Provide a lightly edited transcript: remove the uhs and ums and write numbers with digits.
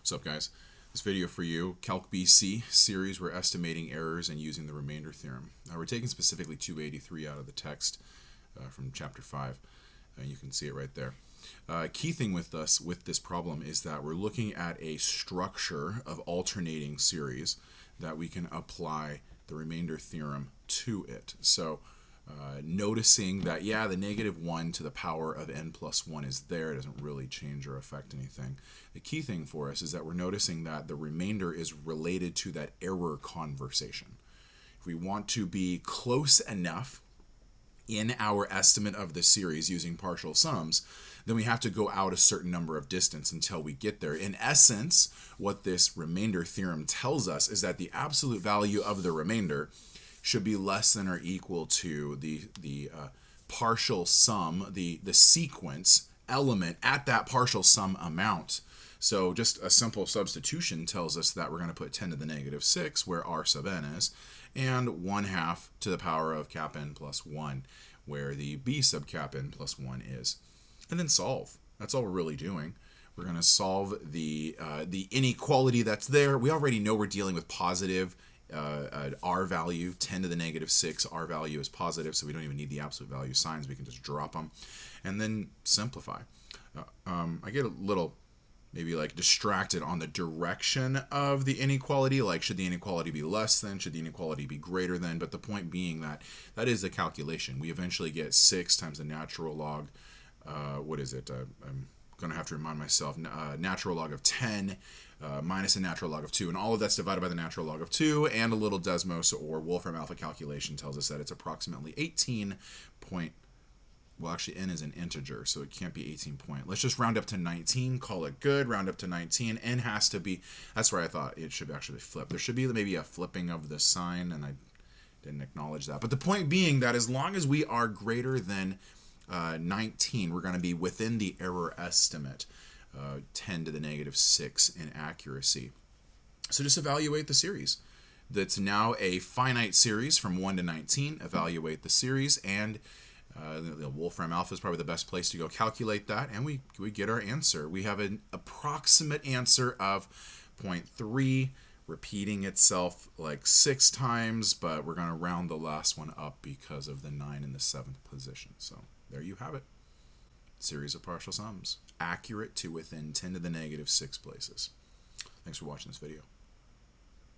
What's up, guys? This video for you, Calc BC series, we're estimating errors and using the remainder theorem. Now we're taking specifically 283 out of the text from chapter 5. You can see it right there. Key thing with us with this problem is that we're looking at a structure of alternating series that we can apply the remainder theorem to it. So noticing that, yeah, the -1 to the power of n plus 1 is there. It doesn't really change or affect anything. The key thing for us is that we're noticing that the remainder is related to that error conversation. If we want to be close enough in our estimate of the series using partial sums, then we have to go out a certain number of distance until we get there. In essence, what this remainder theorem tells us is that the absolute value of the remainder should be less than or equal to the partial sum, the sequence element at that partial sum amount. So just a simple substitution tells us that we're going to put 10 to the -6 where r sub n is, and 1/2 to the power of cap n plus 1 where the b sub cap n plus 1 is. And then solve. That's all we're really doing. We're going to solve the inequality that's there. We already know we're dealing with positive r value, 10 to the -6. R value is positive, so we don't even need the absolute value signs. We can just drop them and then simplify. I get a little maybe like distracted on the direction of the inequality, like should the inequality be less than, should the inequality be greater than, but the point being that that is the calculation. We eventually get 6 times the natural log, what is it? I'm going to have to remind myself, natural log of 10 minus a natural log of 2, and all of that's divided by the natural log of 2, and a little Desmos or Wolfram alpha calculation tells us that it's approximately 18 point, well, actually n is an integer, so it can't be 18 point. Let's just round up to 19, call it good, round up to 19. N has to be, that's where I thought it should actually flip. There should be maybe a flipping of the sign, and I didn't acknowledge that. But the point being that as long as we are greater than 19, we're going to be within the error estimate, 10 to the -6 in accuracy. So just evaluate the series. That's now a finite series from 1 to 19. Evaluate the series, and the Wolfram alpha is probably the best place to go calculate that, and we get our answer. We have an approximate answer of 0.3, repeating itself like 6 times, but we're going to round the last one up because of the 9 in the 7th position. So there you have it. Series of partial sums. Accurate to within 10 to the -6 places. Thanks for watching this video.